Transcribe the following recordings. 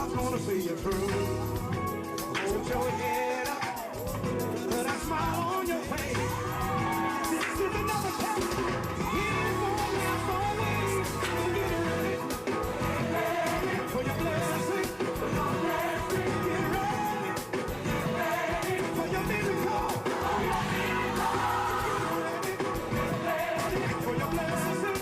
God's gonna see you through. Hold your head up, put a smile on your face. This is another test. It is gonna last always. Get ready for your blessing. Get ready for your miracle. For your blessing.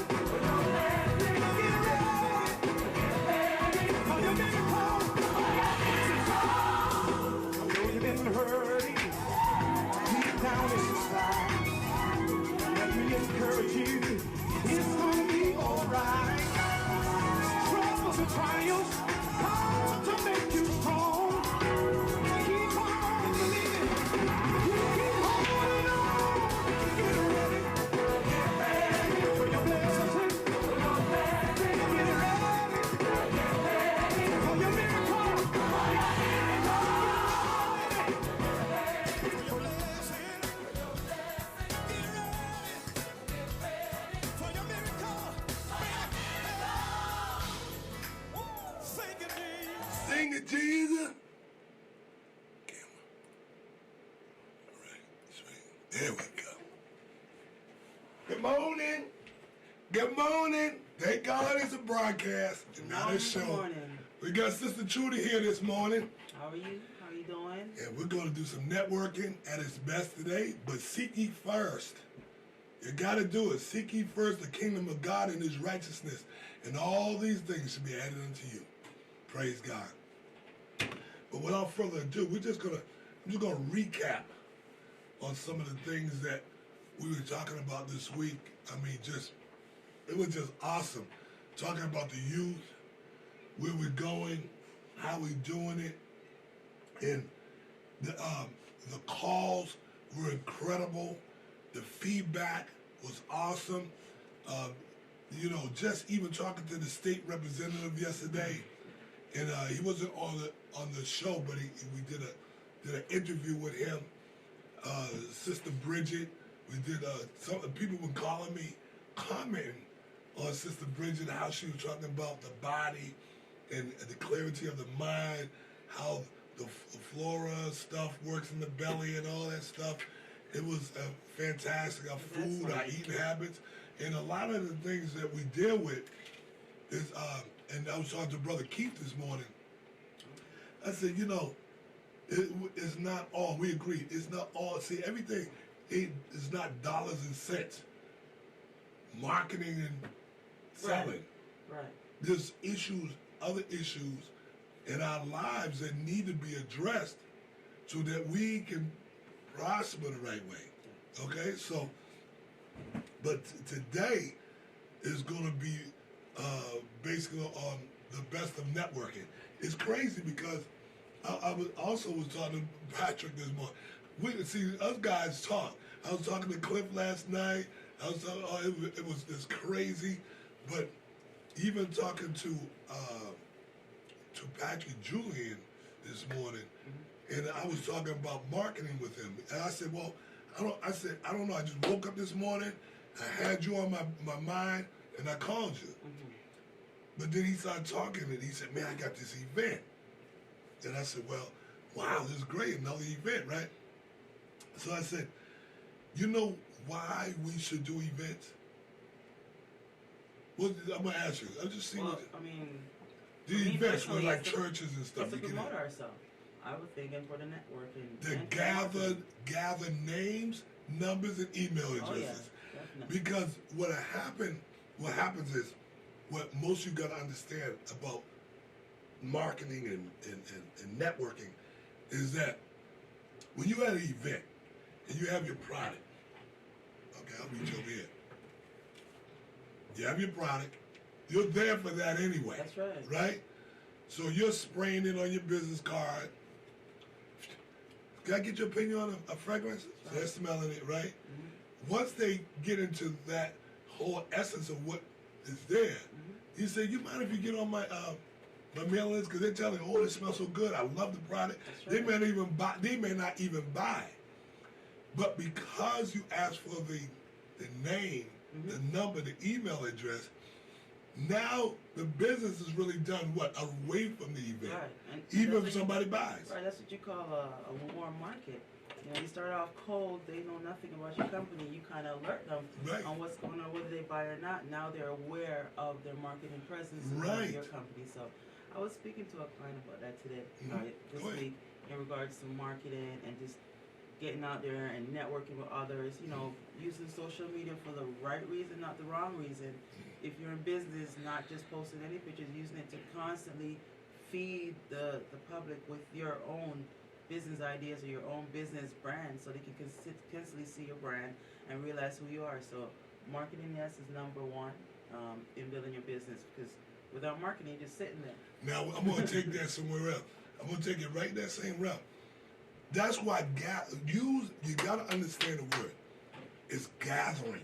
Hurting deep down inside. Let me encourage you, it's gonna be alright. Troubles and trials come to make you strong. Keep on believing, you keep holding on. Get ready for your blessing. Get ready for your miracle. Sing it, Jesus. Camera. All right, sweet. There we go. Good morning. Good morning. Thank God it's a broadcast and not a show. Good morning. We got Sister Trudy here this morning. How are you? How are you doing? And we're going to do some networking at its best today, but seek ye first. You got to do it. Seek ye first the kingdom of God and his righteousness, and all these things should be added unto you. Praise God. But without further ado, I'm just gonna recap on some of the things that we were talking about this week. I mean, it was just awesome. Talking about the youth, where we're going, how we're doing it, and the calls were incredible. The feedback was awesome. Just even talking to the state representative yesterday. And he wasn't on the show, but we did an interview with him. Sister Bridget, we did. Some people were calling me, commenting on Sister Bridget, how she was talking about the body and the clarity of the mind, how the flora stuff works in the belly and all that stuff. It was fantastic. Our food, our eating habits, and a lot of the things that we deal with is. And I was talking to Brother Keith this morning. I said, it's not all. We agreed. It's not all. See, everything is not dollars and cents. Marketing and selling. Right. There's other issues in our lives that need to be addressed so that we can prosper the right way. Okay? So, but today is going to be basically on the best of networking. It's crazy because I was talking to Patrick this morning. Us guys talk. I was talking to Cliff last night. It's crazy. But even talking to Patrick Julian this morning, and I was talking about marketing with him. And I said, well, I don't know. I just woke up this morning. I had you on my mind, and I called you. Mm-hmm. But then he started talking, and he said, man, I got this event. And I said, well, wow, this is great, another event, right? So I said, you know why we should do events? Well, I'm going to ask you. I'll just see the events were like churches and stuff. It's to promote ourselves. I was thinking for the networking. To gather names, numbers, and email addresses. Yeah, because what happens is, what most of you got to understand about marketing and networking is that when you're at an event and you have your product, okay, I'll reach over here. You have your product, you're there for that anyway. That's right. Right? So you're spraying it on your business card. Can I get your opinion on a fragrance? Right. So they're smelling it, right? Mm-hmm. Once they get into that whole essence of what is there, you say, you mind if you get on my mailing list, because they're telling, oh, it smells so good. I love the product. Right. They may not even buy. But because you asked for the name, the number, the email address, Now the business is really done away from the event, Right. And even that's if what somebody buys. Right, that's what you call a warm market. You know, you start off cold, they know nothing about your company. You kind of alert them Right. on what's going on, whether they buy or not. Now they're aware of their marketing presence and Right. of your company. So I was speaking to a client about that today, this Go ahead. week, in regards to marketing and just getting out there and networking with others, you know, using social media for the right reason, not the wrong reason. If you're in business, not just posting any pictures, using it to constantly feed the public with your own business ideas or your own business brand so they can constantly see your brand and realize who you are. So marketing, yes, is number one in building your business, because without marketing, you're just sitting there. Now I'm going to take that somewhere else. I'm going to take it right that same route. That's why you got to understand the word. It's gathering.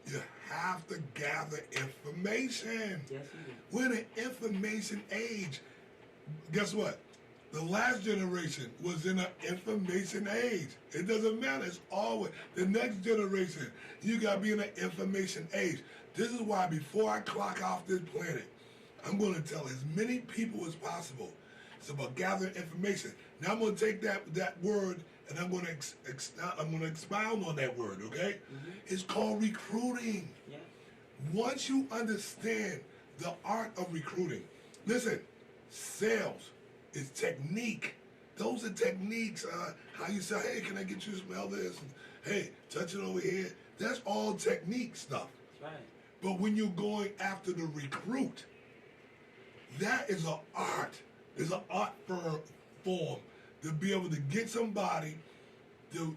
You have to gather information. Yes, you do. We're in an information age. Guess what? The last generation was in an information age. It doesn't matter. It's always the next generation. You got to be in an information age. This is why before I clock off this planet, I'm going to tell as many people as possible. It's about gathering information. Now I'm going to take that word and I'm going to expound on that word. Okay? Mm-hmm. It's called recruiting. Yeah. Once you understand the art of recruiting, listen, sales is technique. Those are techniques. How you say, hey, can I get you to smell this? And, hey, touch it over here. That's all technique stuff. That's right. But when you're going after the recruit, that is an art. It's an art form to be able to get somebody to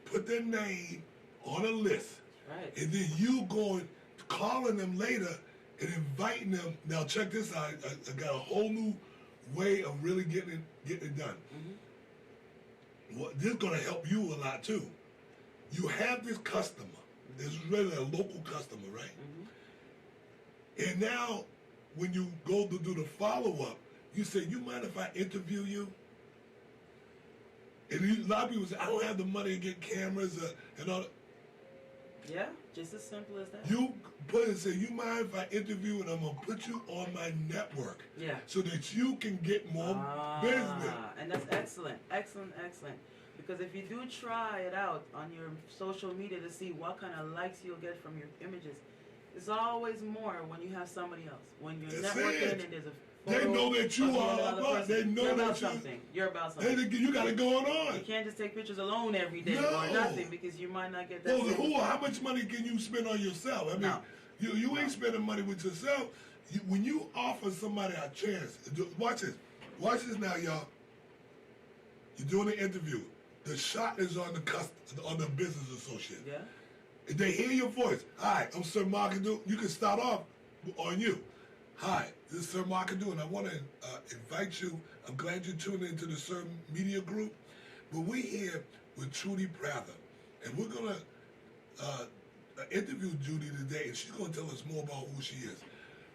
put their name on a list. Right. And then you going, calling them later and inviting them. Now check this out. I got a whole new way of really getting it done. Mm-hmm. Well, this is going to help you a lot too. You have this customer. This is really a local customer, right? Mm-hmm. And now when you go to do the follow-up, you say, you mind if I interview you? And a lot of people say, I don't have the money to get cameras and all that. Yeah, just as simple as that. You put and say, you mind if I interview and I'm going to put you on my network Yeah. so that you can get more business. And that's excellent, excellent, excellent. Because if you do try it out on your social media to see what kind of likes you'll get from your images, it's always more when you have somebody else. When you're That's networking it. and there's a They photo know that you of are another about. person, They know you're that about you. something. You're about something. You got it going on. You can't just take pictures alone every day No. or nothing, because you might not get that. Well, how much money can you spend on yourself? I mean, No. you ain't spending money with yourself. When you offer somebody a chance, watch this. Watch this now, y'all. You're doing an interview. The shot is on the business associate. Yeah. If they hear your voice, hi, I'm Sir Markadu. You can start off on you. Hi, this is Sir Markadu, and I want to invite you. I'm glad you tuned into the Sir Media Group. But we're here with Trudy Prather, and we're going to interview Judy today, and she's going to tell us more about who she is.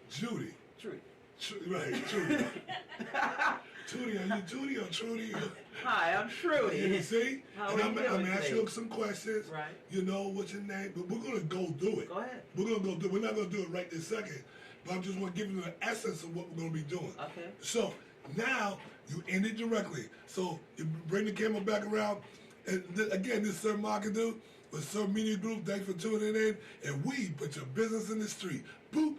Judy. Trudy. Right, Trudy. Trudy, are you Judy or Trudy? Hi, I'm Trudy. You see? How And are I'm you going doing to ask today? you some questions. Right. You know, what's your name? But we're going to go do it. Go ahead. We're going to go do it. We're not going to do it right this second. But I'm just going to give you the essence of what we're going to be doing. Okay. So now you end it directly. So you bring the camera back around. And again, this is Sir Markadu with Sir Media Group. Thanks for tuning in. And we put your business in the street. Boop.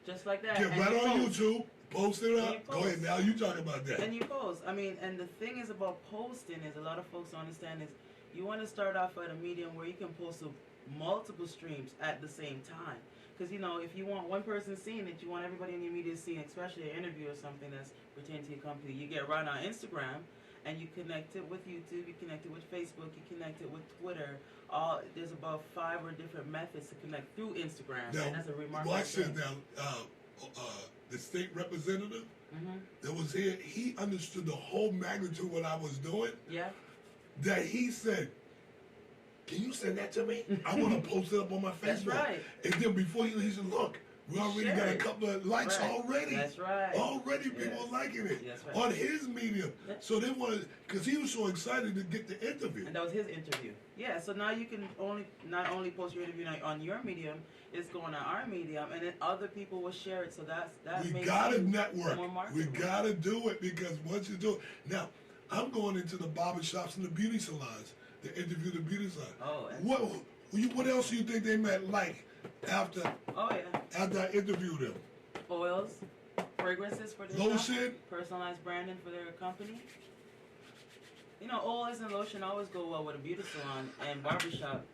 Just like that. Get And right you on post. YouTube. Post it And up. you Go ahead. post. Now you talk about that. And you post. I mean, and the thing is about posting is, a lot of folks don't understand, is you want to start off at a medium where you can post to multiple streams at the same time. Because, you know, if you want one person seeing it, you want everybody in your media seeing, especially an interview or something that's pertaining to your company. You get right on Instagram and you connect it with YouTube, you connect it with Facebook, you connect it with Twitter. There's about 5 different methods to connect through Instagram. Now, and that's a remarkable watch this thing. now. The state representative Mm-hmm. that was here, he understood the whole magnitude of what I was doing. Yeah. That he said, can you send that to me? I want to post it up on my Facebook. That's right. And then before he said, look, We already share got a it. couple of likes Right. already. That's right. Already people Yes. liking it That's right. on his medium. Yeah. So they wanted, because he was so excited to get the interview. And that was his interview. Yeah, so now you can not only post your interview on your medium, it's going on our medium, and then other people will share it. So that We makes gotta you network. more We marketable. gotta do it, because once you do it, now I'm going into the barber shops and the beauty salons to interview the beauty salon. Oh, What else do you think they might like after oh yeah. after I interview them? Oils, fragrances for their Lotion? shop, personalized branding for their company. You know, oils and lotion always go well with a beauty salon and barbershop.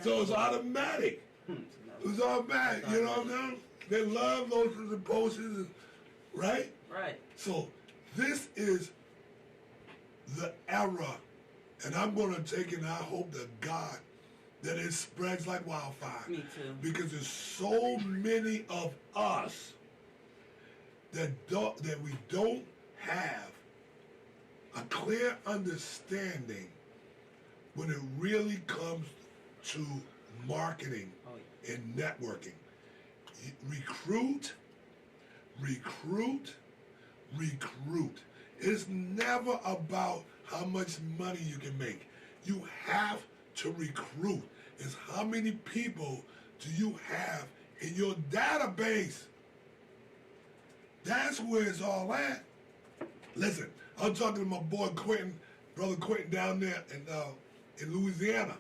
So it's automatic. It's automatic. You know what I'm saying? They love lotions and potions, right? Right. So this is the era, and I'm going to take it, and I hope to God that it spreads like wildfire. Me too. Because there's so many of us that we don't have a clear understanding when it really comes to marketing Oh, yeah. and networking. Recruit, recruit, recruit. It's never about how much money you can make. You have to recruit. It's how many people do you have in your database. That's where it's all at. Listen, I'm talking to my boy Quentin, brother Quentin down there in Louisiana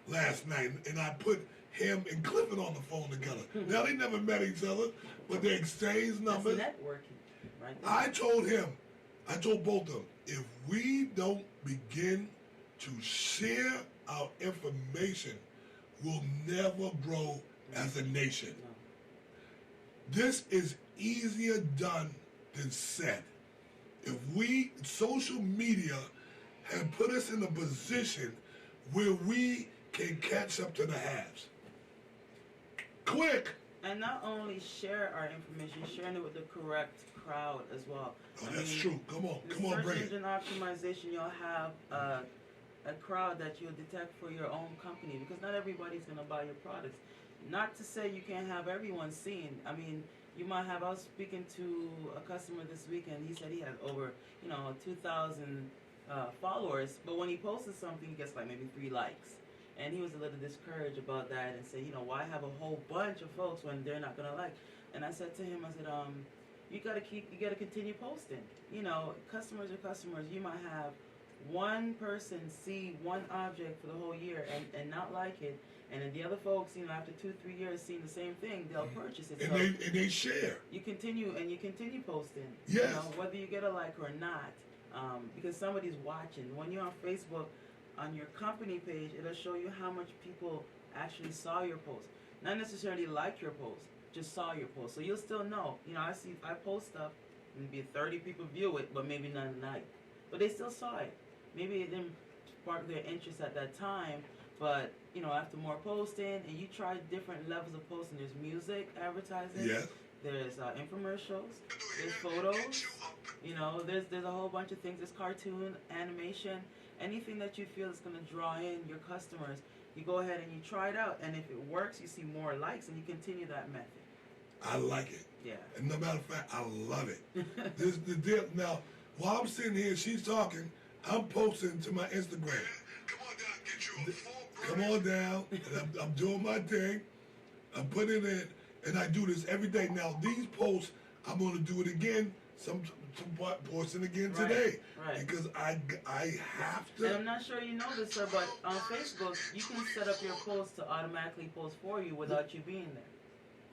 last night, and I put him and Clifford on the phone together. Now they never met each other, but they exchanged numbers. That's networking, right? I told both of them, if we don't begin to share our information, we'll never grow as a nation. No. This is easier done than said. If we, social media, have put us in a position where we can catch up to the haves. Quick! And not only share our information, sharing it with the correct crowd as well. Oh, that's true. Come on, In bring search it. engine optimization, you'll have a crowd that you'll detect for your own company, because not everybody's going to buy your products. Not to say you can't have everyone seen. I mean, you might have. I was speaking to a customer this weekend. He said he had over 2,000 followers, but when he posted something, he gets like maybe 3 likes. And he was a little discouraged about that and said, why have a whole bunch of folks when they're not gonna like? And I said to him, I said, you gotta continue posting. Customers are customers. You might have one person see one object for the whole year and not like it, and then the other folks, after 2-3 years seeing the same thing, they'll purchase it. And they share. You continue posting. Yes. Whether you get a like or not, because somebody's watching. When you're on Facebook, on your company page, it'll show you how much people actually saw your post. Not necessarily like your post, just saw your post. So you'll still know. I post stuff, maybe 30 people view it, but maybe none like. But they still saw it. Maybe it didn't spark their interest at that time, but after more posting, and you try different levels of posting. There's music advertising. Yes. There's infomercials. There's photos. There's a whole bunch of things. There's cartoon, animation. Anything that you feel is going to draw in your customers, you go ahead and you try it out. And if it works, you see more likes, and you continue that method. I like it. Yeah. And no matter of fact, I love it. This is the deal. Now, while I'm sitting here, she's talking, I'm posting to my Instagram. Come on down, get you a full. Come on down, and I'm doing my thing. I'm putting it in, and I do this every day. Now, these posts, I'm going to do it again, some portion again today. Right. Because I have to. And I'm not sure you know this, sir, but on Facebook, you can set up your posts to automatically post for you without you being there.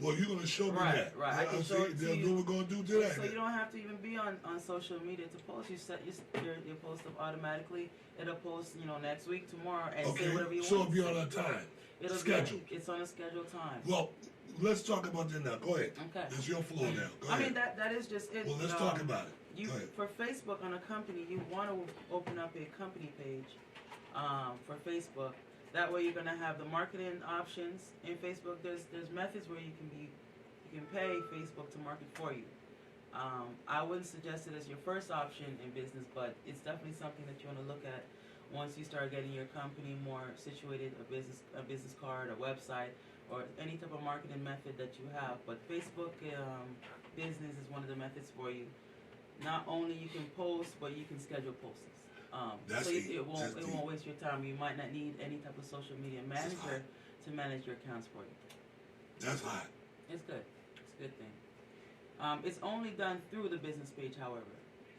Well, you're going to show me that. Right. I can show it to That's you. what we're going to do today. So you don't have to even be on social media to post. You set your post up automatically. It'll post, next week, tomorrow, and say whatever you want. So if you're on a time schedule. It's on a scheduled time. Well, let's talk about that now. Go ahead. Okay. It's your floor now. Go ahead. I mean, that is just it. Well, let's talk about it. For Facebook on a company, you want to open up a company page for Facebook. That way, you're going to have the marketing options in Facebook. There's methods where you can pay Facebook to market for you. I wouldn't suggest it as your first option in business, but it's definitely something that you want to look at once you start getting your company more situated, a business card, a website, or any type of marketing method that you have. But Facebook business is one of the methods for you. Not only you can post, but you can schedule posts. So it won't waste your time. You might not need any type of social media manager to manage your accounts for you. That's hot. It's good. It's a good thing. It's only done through the business page, however.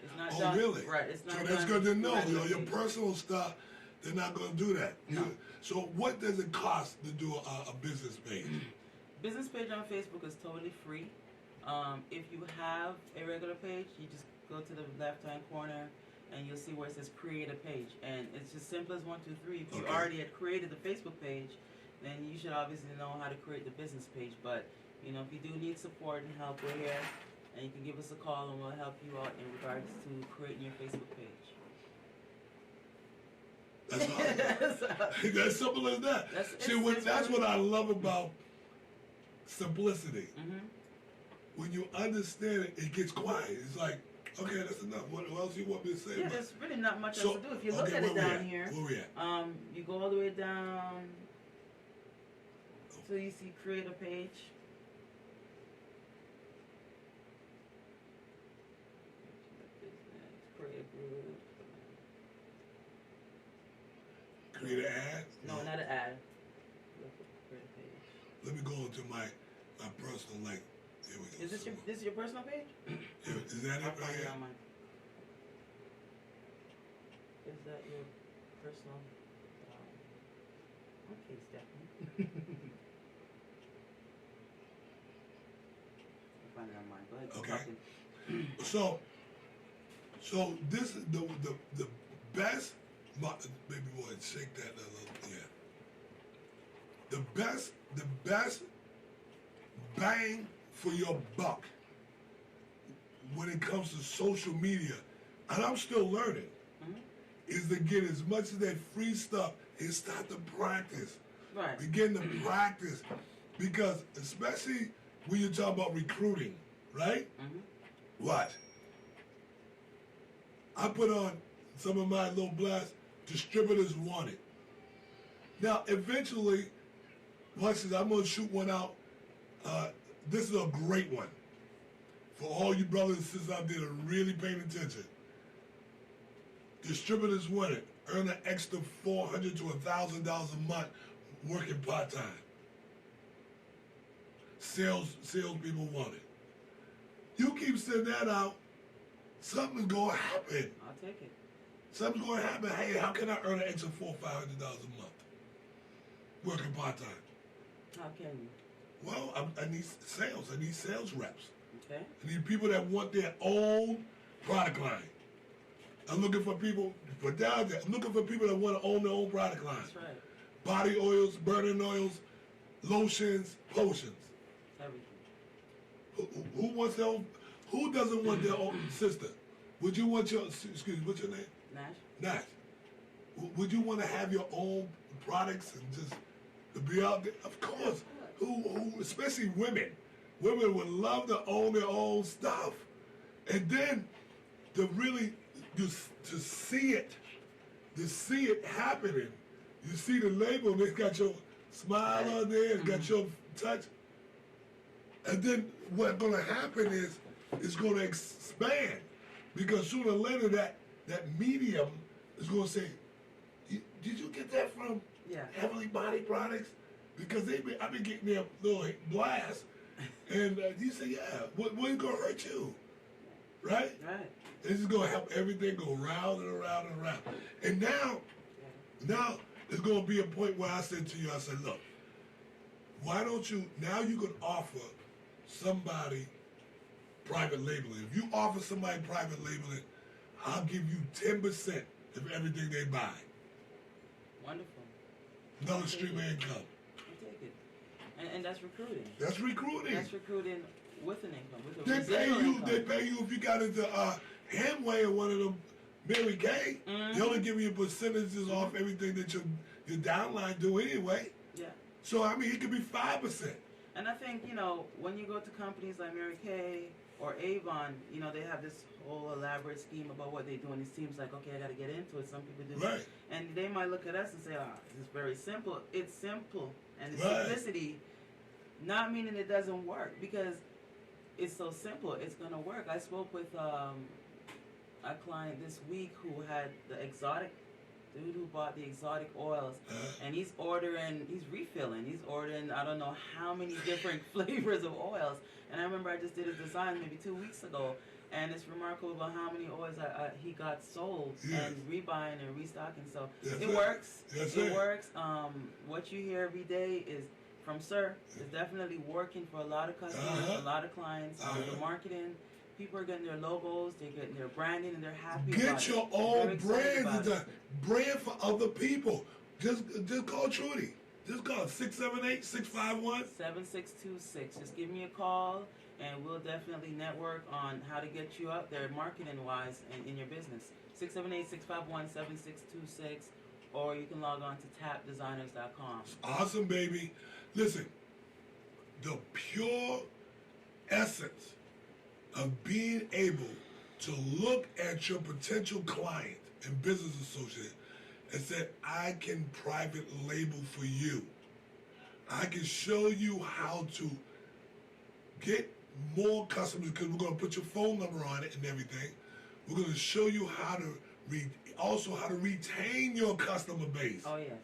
It's not done. Really? Right. It's not so that's done good to know. Your page. personal stuff, they're not going to do that. No. So what does it cost to do a business page? Business page on Facebook is totally free. If you have a regular page, you just go to the left-hand corner and you'll see where it says create a page. And it's as simple as 1, 2, 3. If you already had created the Facebook page, then you should obviously know how to create the business page. But, you know, if you do need support and help, we're here. And you can give us a call and we'll help you out in regards to creating your Facebook page. That's all. That's simple as that. That's what I love about simplicity. Mm-hmm. When you understand it, it gets quiet. It's like, okay, that's enough. What else do you want me to say? Yeah, there's really not much else to do. If you look at it down here, where we at? You go all the way down till you see create a page. Create a group. Create an ad? No, not an ad. Create a page. Let me go into my personal link. Here we go. Is this your personal page? Yeah, is that it I'll right find it here? on mine. Is that your personal? Okay, Stephanie. I'll find it on mine. Go ahead. Okay. So this is the best. Maybe we want to shake that a little. Yeah. The best bang for your buck when it comes to social media, and I'm still learning, is to get as much of that free stuff and start to practice. Right. Begin to practice. Because especially when you talk about recruiting, right? What? I put on some of my little blasts, distributors wanted. Now, eventually, watch this, I'm going to shoot one out. This is a great one. For all you brothers and sisters out there that are really paying attention. Distributors wanted. Earn an extra $400 to $1,000 a month working part-time. Salespeople want it. You keep sending that out, something's going to happen. I'll take it. Something's going to happen. Hey, how can I earn an extra $400 or $500 a month working part-time? How can you? Well, I need sales. I need sales reps. Okay. I need people that want their own product line. I'm looking for people, but down there, I'm looking for people that want to own their own product line. That's right. Body oils, burning oils, lotions, potions. Everything. Who wants their own? Who doesn't want their own sister? Would you want your? Excuse me. What's your name? Nash. Would you want to have your own products and just to be out there? Of course. Who? Especially women. Women would love to own their own stuff, and then to really to see it happening. You see the label, and it's got your smile on there, it's got your touch. And then what's going to happen is it's going to expand. Because sooner or later that medium is going to say, did you get that from Heavenly Body Products? Because I've been getting their little blast. And you say, yeah, what's going to hurt you? Right? Right. This is going to help everything go round and around and around. And now there's going to be a point where I said to you, I said, look, why don't you, now you can offer somebody private labeling. If you offer somebody private labeling, I'll give you 10% of everything they buy. Wonderful. Another stream of income. I'll take it. And that's recruiting. That's recruiting. That's recruiting with an income. With a They pay residual you. income. They pay you if you got into Hamway or one of them Mary Kay. They only give you percentages off everything that your downline do anyway. Yeah. So I mean, it could be 5%. And I think, when you go to companies like Mary Kay or Avon, they have this whole elaborate scheme about what they do, and it seems like, okay, I got to get into it. Some people do. Right. And they might look at us and say, this is very simple. It's simple. And the Right. simplicity Not meaning it doesn't work, because it's so simple. It's gonna work. I spoke with a client this week who had the exotic dude who bought the exotic oils, and he's refilling. He's ordering I don't know how many different flavors of oils. And I remember I just did his design maybe 2 weeks ago, and it's remarkable about how many oils he got sold and rebuying and restocking. So it works. It works. What you hear every day is from Sir is definitely working for a lot of customers, a lot of clients. The marketing. People are getting their logos, they're getting their branding, and they're happy about it. Get your own brand. Brand for other people. Just call Trudy. Just call 678-651-7626. Just give me a call, and we'll definitely network on how to get you out there marketing-wise and in your business. 678-651-7626, or you can log on to tapdesigners.com. Awesome, baby. Listen, the pure essence of being able to look at your potential client and business associate and say, I can private label for you. I can show you how to get more customers, because we're going to put your phone number on it and everything. We're going to show you how to how to retain your customer base. Oh, yes.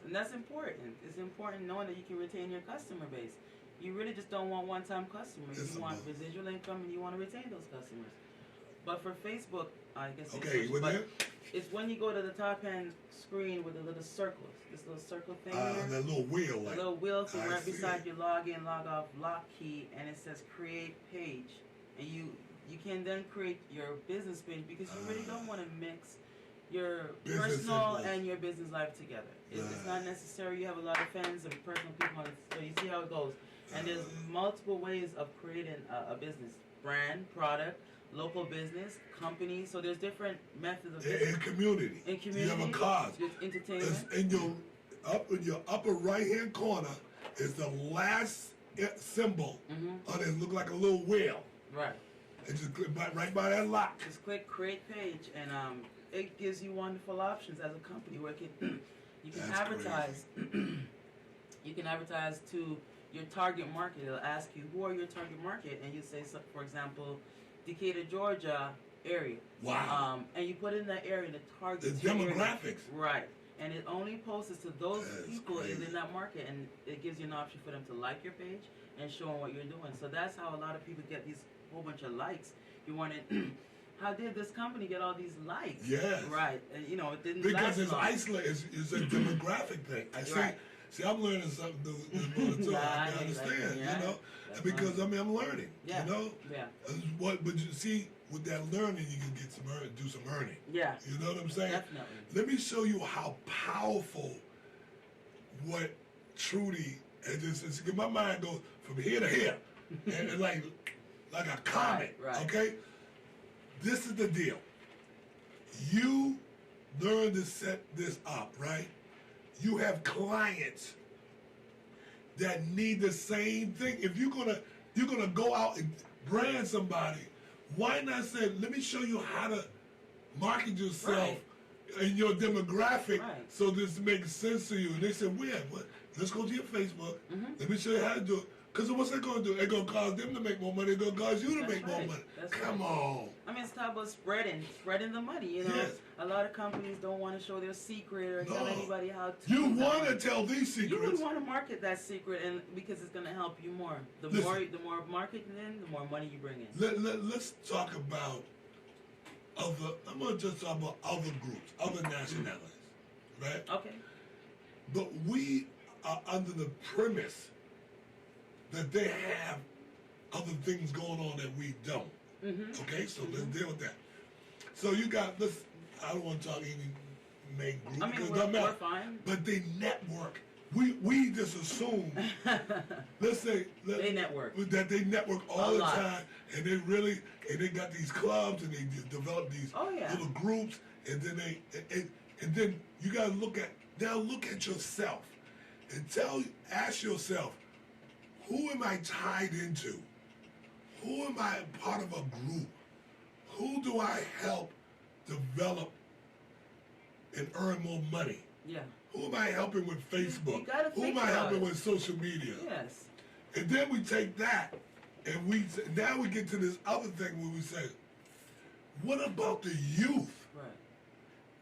And that's important. It's important knowing that you can retain your customer base. You really just don't want one-time customers. You want residual income, and you want to retain those customers. But for Facebook, I guess it's when you go to the top-hand screen with the little circles, this little circle thing there. That little wheel. The little wheel thing right beside your login, log off, lock key, and it says create page. And you can then create your business page, because you really don't want to mix your personal and your business life together. It's not necessary. You have a lot of fans and personal people on it, so you see how it goes. And there's multiple ways of creating a business. Brand, product, local business, company. So there's different methods of business. In community. You have a cause. There's entertainment. In your upper right-hand corner is the last symbol on it. Look like a little wheel. Right. And just click right by that lock. Just click create page, and it gives you wonderful options as a company where you can advertise. You can advertise to your target market. It'll ask you, who are your target market? And you say, for example, Decatur, Georgia area. Wow. And you put in that area, the target. The demographics. Area. Right. And it only posts to those people in that market, and it gives you an option for them to like your page and show them what you're doing. So that's how a lot of people get these whole bunch of likes. You want it. How did this company get all these likes? Yes. Right. And, it didn't because it's isolated. It's a demographic thing. I see. Right. See, I'm learning something new. I understand, because I'm learning, Yeah. But you see, with that learning, you can get do some earning. Yeah. You know what I'm saying? Definitely. Let me show you how powerful what Trudy, and just my mind goes from here to here, and like a comet. Right. Okay. This is the deal. You learn to set this up, right? You have clients that need the same thing. If you're gonna go out and brand somebody, why not say, let me show you how to market yourself in your demographic so this makes sense to you. And they said, where? What? Let's go to your Facebook. Let me show you how to do it. Because what's that going to do? It's going to cause them to make more money. It's going to cause you to make more money. Come on. It's talk about spreading the money. Yes. A lot of companies don't want to show their secret or tell anybody how to. You want to tell these secrets. You would want to market that secret, and because it's going to help you more. The more marketing in, the more money you bring in. Let's talk about I'm going to just talk about other groups, other nationalities, right? Okay. But we are under the premise that they have other things going on that we don't. Okay, so let's deal with that. So you got I don't want to talk any main group because it doesn't matter. Fine. But they network. We just assume. Let's say they network. That they network all the time, and they got these clubs, and they develop these little groups, and then then you gotta look at yourself and ask yourself, who am I tied into? Who am I part of a group? Who do I help develop and earn more money? Yeah. Who am I helping with Facebook? You gotta Who am I helping with social media? Yes. And then we take that, and now we get to this other thing where we say, what about the youth? Right.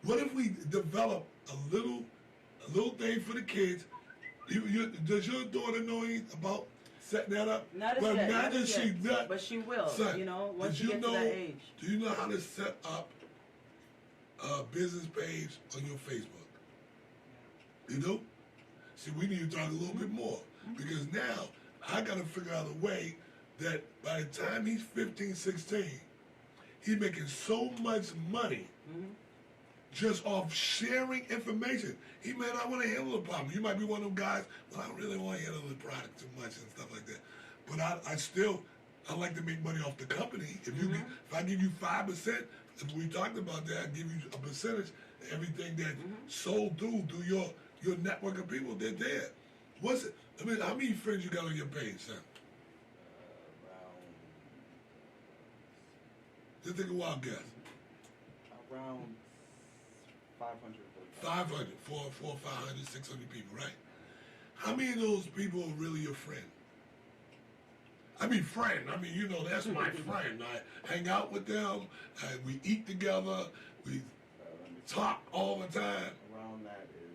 What if we develop a little thing for the kids? Does your daughter know anything about setting that up? Not as But yet. now Not that as she yet. does, But she will. son, You know, once did you get to that age. Do you know how to set up a business page on your Facebook? You know? See, we need to talk a little bit more because now I got to figure out a way that by the time he's 15, 16, he's making so much money just off sharing information. He may not want to handle the problem. You might be one of them guys, well, I don't really want to handle the product too much and stuff like that. But I like to make money off the company. If I give you 5%, if we talked about that, I give you a percentage of everything that sold through your network of people, they're there. What's it? I mean, how many friends you got on your page, son? Just take a wild guess. Around 500. 500, 400, 500, 600 people, right? How many of those people are really your friend? I mean, friend. I mean, you know, that's my friend. I hang out with them. We eat together. We talk all the time. Around that is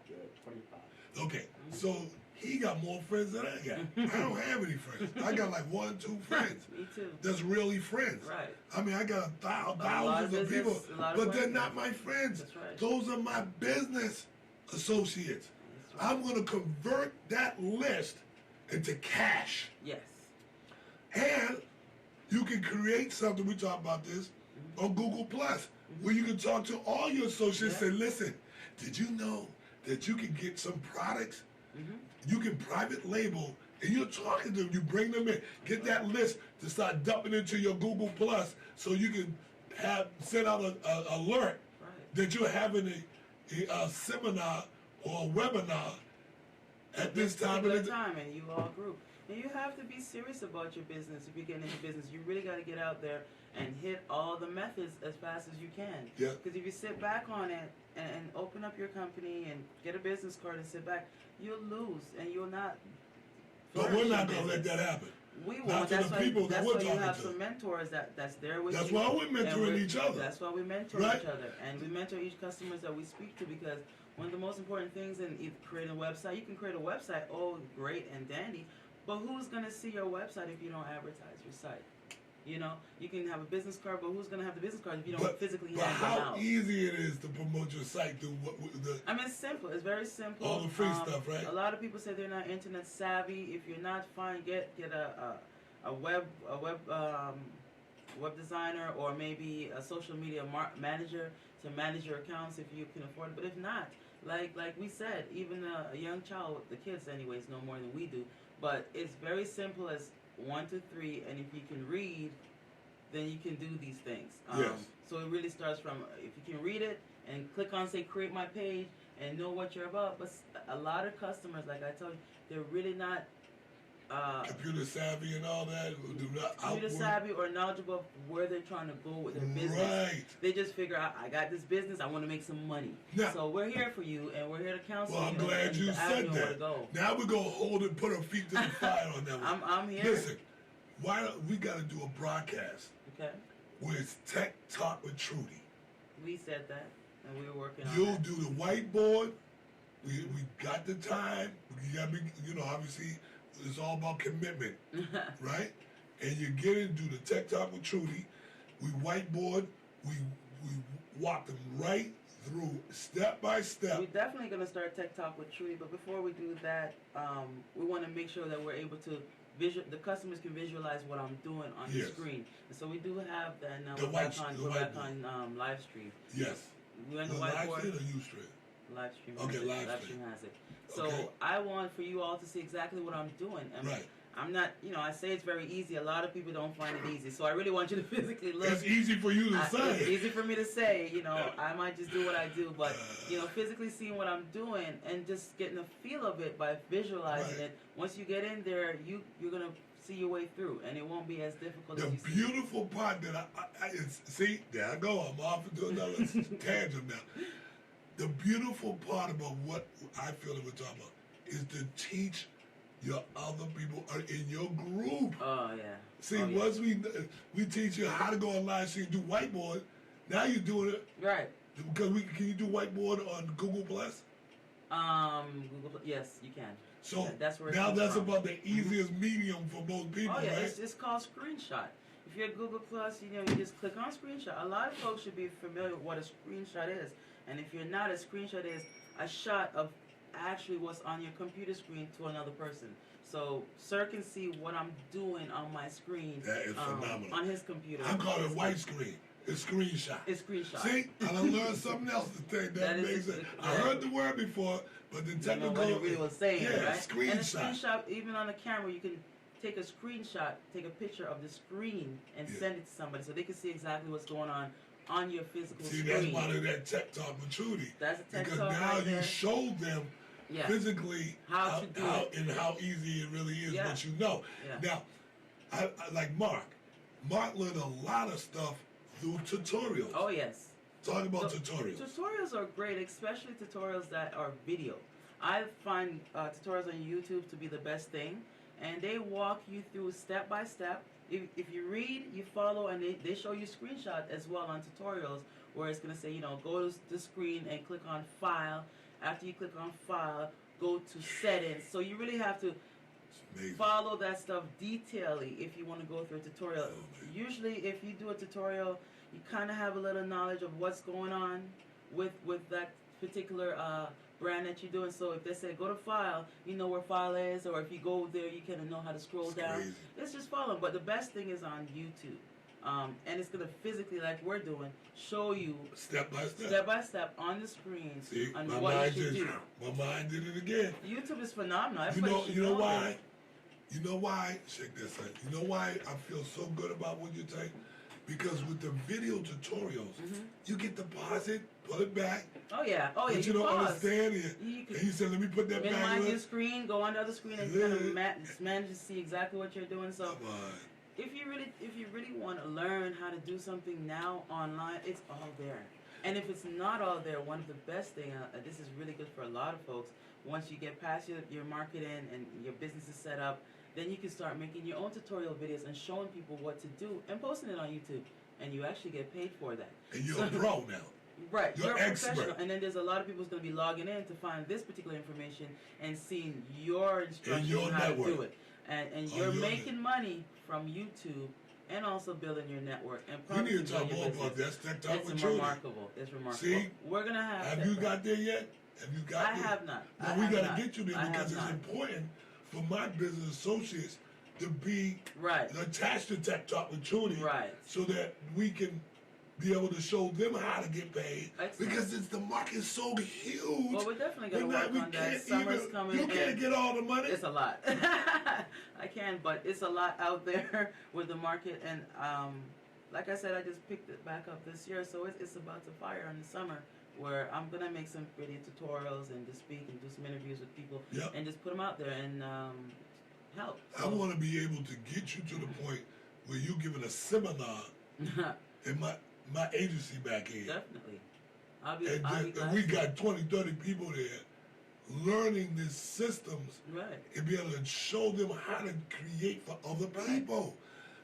around 25. Okay, so he got more friends than I got. I don't have any friends. I got like 1, 2 friends. Me too. That's really friends. Right. I mean, I got thousands of business, people, but they're not my friends. That's right. Those are my business associates. That's right. I'm going to convert that list into cash. Yes. And you can create something, we talk about this, on Google Plus, where you can talk to all your associates and say, listen, did you know that you can get some products? You can private label, and you're talking to them, you bring them in, get that list to start dumping into your Google Plus so you can send out an alert that you're having a seminar or a webinar at this time. And you all group. And you have to be serious about your business. If you're getting into business, you really got to get out there and hit all the methods as fast as you can. Yeah. Because if you sit back on it and open up your company and get a business card and sit back, you'll lose and you'll not. But we're not going to let that happen. We Not won't. to That's the why, people that that's we're why you talking have to. some mentors that's there with That's you. why we're mentoring each other. That's why we mentor Right? each other. And we mentor each customers that we speak to, because one of the most important things in either creating a website, you can create a website, oh, great and dandy, but who's going to see your website if you don't advertise your site? You know, you can have a business card, but who's going to have the business card if you don't physically But hand them how out? easy it is to promote your site through I mean, it's simple. It's very simple. all the free stuff, right? A lot of people say they're not internet savvy. If you're not, fine, get a web designer or maybe a social media manager to manage your accounts if you can afford it. But if not, like we said, even a young child, the kids anyways know more than we do. But it's very simple as 1 to 3, and if you can read, then you can do these things. Yes. So it really starts from, if you can read it and click on, say, create my page and know what you're about. But a lot of customers, like I told you, they're really not computer savvy and all that. Computer savvy or knowledgeable of where they're trying to go with their business. Right. They just figure out, I got this business, I want to make some money. Now, so we're here for you, and we're here to counsel well, you. I'm glad you said where to that. go. Now we're going to hold and put our feet to the fire on that one. I'm here. Listen, why don't we got to do a broadcast Okay. where it's Tech Talk with Trudy. We said that, and we were working on You'll that. do the whiteboard. We got the time. We got to be, obviously, it's all about commitment, right? And you get in, do the Tech Talk with Trudy. We whiteboard. We walk them right through step by step. We're definitely going to start Tech Talk with Trudy, but before we do that, we want to make sure that we're able to the customers can visualize what I'm doing on the screen. And so we do have that now. We're back on live stream. Yes. We're on the live whiteboard. stream or Ustream? Live stream. Okay, live stream has it. So Okay. I want for you all to see exactly what I'm doing. Right. I'm not, I say it's very easy. A lot of people don't find it easy. So I really want you to physically look. It's easy for you to say. It's easy for me to say, I might just do what I do. But, physically seeing what I'm doing and just getting a feel of it by visualizing it. Once you get in there, you're going to see your way through. And it won't be as difficult as you see. The beautiful part that see, there I go. I'm off into another tangent now. The beautiful part about what I feel that we're talking about is to teach your other people in your group. Oh yeah. See, Oh, yeah. once we teach you how to go online, so you do whiteboard. Now you're doing it Right. because can you do whiteboard on Google Plus? Google. Yes, you can. So Yeah, that's where it now comes that's from. about the easiest medium for most people, Oh yeah, right? it's called screenshot. If you're at Google Plus, you just click on screenshot. A lot of folks should be familiar with what a screenshot is, and if you're not, a screenshot is a shot of actually what's on your computer screen to another person. So Sir can see what I'm doing on my screen. That is phenomenal. On his computer. I'm calling it white screen. It's screenshot. It's screenshot. See, I done learned something else today. That makes sense. I heard the word before, but the technical. What it really was saying, yeah, right? screenshot. And a screenshot, even on the camera, you can take a screenshot, take a picture of the screen, and send it to somebody so they can see exactly what's going on your physical screen. See, that's part of that tech talk with Trudy. That's a tech because talk now right you there. show them physically how to do it and how easy it really is. Yeah. But you know, Yeah. now I like Mark. Mark learned a lot of stuff through tutorials. Oh yes. Talk about tutorials. Tutorials are great, especially tutorials that are video. I find tutorials on YouTube to be the best thing, and they walk you through step by step. If you read, you follow, and they show you screenshots as well on tutorials, where it's going to say, go to the screen and click on File. After you click on File, go to Settings. So you really have to follow that stuff detailedly if you want to go through a tutorial. Usually, if you do a tutorial, you kind of have a little knowledge of what's going on with that particular brand that you're doing. So if they say go to File, you know where File is, or if you go there, you kind of know how to scroll down. Crazy. It's just following. But the best thing is on YouTube. And it's going to physically, like we're doing, show you step by step on the screen. See, on my what mind you should did, do. my mind did it again. YouTube is phenomenal. You know why? You know why? Check this out. You know why I feel so good about what you take? Because with the video tutorials, you get to pause it, put it back. Oh yeah. But you don't understand it. And you said, let me put that back. Minimize your screen, go on the other screen, and kind of manage to see exactly what you're doing. So if you really want to learn how to do something now online, it's all there. And if it's not all there, one of the best things, this is really good for a lot of folks, once you get past your marketing and your business is set up, then you can start making your own tutorial videos and showing people what to do and posting it on YouTube. And you actually get paid for that. And you're a pro now. Right, you're a expert. professional. And then there's a lot of people who's going to be logging in to find this particular information and seeing your instructions on how to do it. And you're making money from YouTube and also building your network. And we need to talk more about that. It's remarkable. It's remarkable. See, we're going to have you got there yet? Have you got there? I have not. Now we got to get you there because it's important for my business associates to be attached to Tech Talk with Trudy, so that we can be able to show them how to get paid. Excellent. Because the market's so huge. Well, we're definitely going to work on that. Summer's coming. You can't get all the money. It's a lot. I can, but it's a lot out there with the market. And like I said, I just picked it back up this year, so it's about to fire in the summer, where I'm going to make some video tutorials and just speak and do some interviews with people and just put them out there and help. I want to be able to get you to the point where you're giving a seminar in my agency back here. Definitely. And we got 20, 30 people there learning these systems and be able to show them how to create for other people.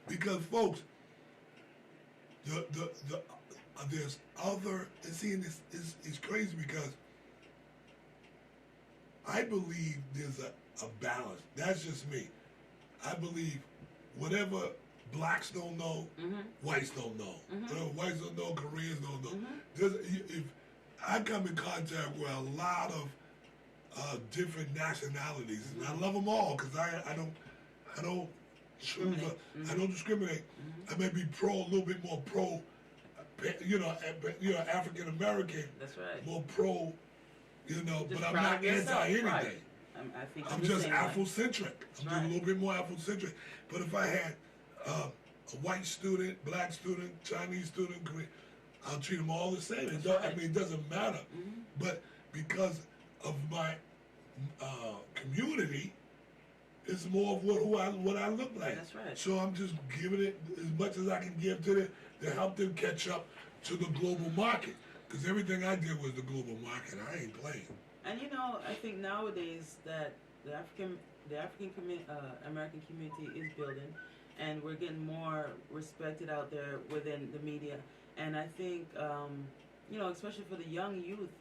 Because, folks, there's other, and seeing this is crazy because I believe there's a balance. That's just me. I believe whatever blacks don't know, whites don't know. Whatever whites don't know, Koreans don't know. If I come in contact with a lot of different nationalities, and I love them all because I don't discriminate. I may be a little bit more pro, African American. That's right. More pro, but I'm not anti-anything. Right. I'm just Afrocentric. I'm just a little bit more Afrocentric. But if I had a white student, black student, Chinese student, Korean, I'll treat them all the same. It doesn't matter. But because of my community, it's more of what I look like. That's right. So I'm just giving it as much as I can give to them to help them catch up to the global market. Because everything I did was the global market. I ain't playing. And I think nowadays that the African American community is building, and we're getting more respected out there within the media. And I think, especially for the young youth,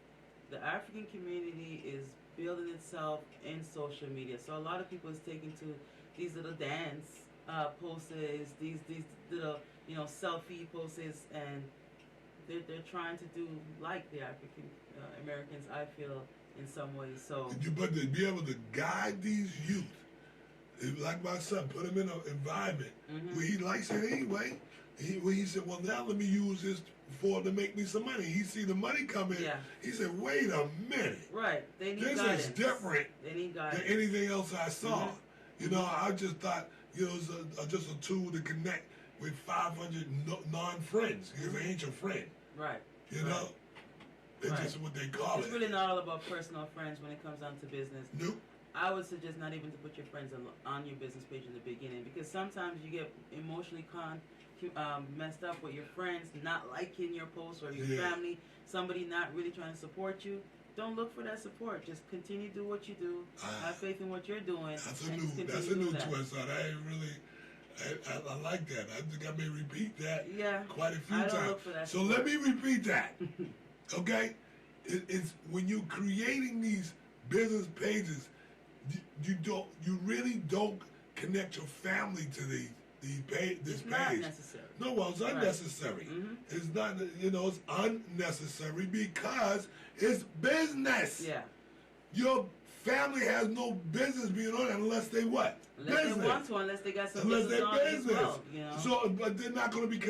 the African community is building itself in social media. So a lot of people is taking to these little dance poses, these little selfie poses, and they're trying to do like the African Americans, I feel, in some ways. So, but to be able to guide these youth, like my son, put him in an environment where he likes it anyway. He said, well, now let me use this to make me some money. He see the money coming. Yeah. He said, wait a minute. Right. They need this guidance. Is different they need guidance. than anything else I saw. I just thought, it's just a tool to connect with 500 non-friends. Because they ain't your friend. Right. You know? It's just what they call it. It's really not all about personal friends when it comes down to business. Nope. I would suggest not even to put your friends on your business page in the beginning, because sometimes you get emotionally messed up with your friends not liking your posts, or your family, somebody not really trying to support you. Don't look for that support. Just continue to do what you do. Have faith in what you're doing. That's a new twist on. I ain't really. I like that. I think I may repeat that quite a few times. Look for that so support. let me repeat that. Okay? It's when you're creating these business pages, you really don't connect your family to this page. Not necessary. No, well, it's unnecessary. It's not, it's unnecessary because it's business. Yeah. Your family has no business being on it unless they what? Unless they want to, unless they got some business on it as well. So, but they're not going to be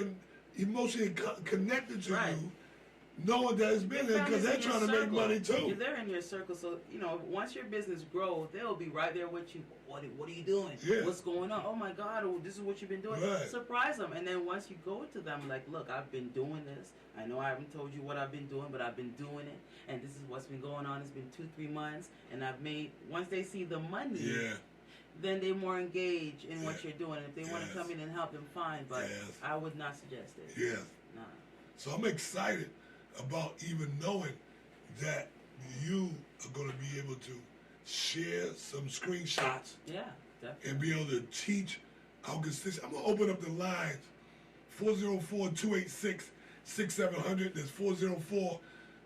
emotionally connected to you, knowing that it's business, because they're trying to make money too. They're in your circle, so once your business grows, they'll be right there with you. What are you doing? Yeah. What's going on? Oh my God! This is what you've been doing. Right. Surprise them, and then once you go to them, like, look, I've been doing this. I know I haven't told you what I've been doing, but I've been doing it, and this is what's been going on. It's been 2-3 months, and I've made. Once they see the money, then they're more engaged in what you're doing. And if they want to come in and help them, fine. But I would not suggest it. Yes. Nah. So I'm excited about even knowing that you are going to be able to share some screenshots. Yeah, definitely. And be able to teach our constituents. I'm going to open up the lines. 404-286-6700. That's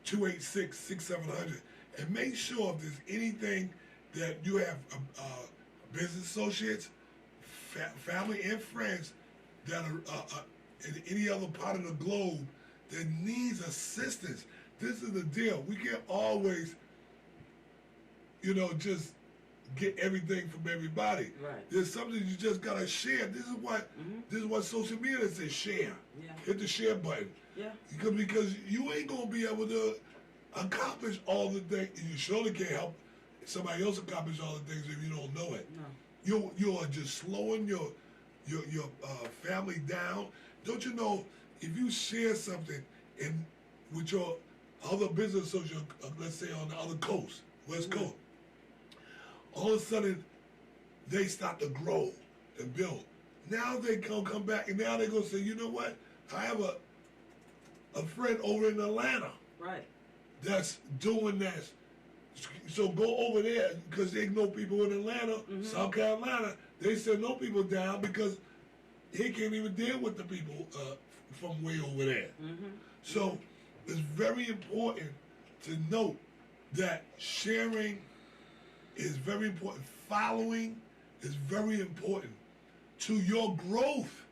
404-286-6700. And make sure if there's anything that you have business associates, family and friends that are in any other part of the globe that needs assistance. This is the deal. We can't always, just get everything from everybody. Right. There's something you just gotta share. This is what social media says. Share. Yeah. Hit the share button. Yeah. Because you ain't gonna be able to accomplish all the things. You surely can't help somebody else accomplish all the things if you don't know it. No. You are just slowing your family down. Don't you know? If you share something with your other business associate, let's say on the other coast, West Coast, all of a sudden they start to grow and build. Now they come back, and now they're gonna say, you know what? I have a friend over in Atlanta, right, that's doing this. So go over there, because they know people in Atlanta, South Carolina. They send no people down because he can't even deal with the people from way over there. So it's very important to note that sharing is very important. Following is very important to your growth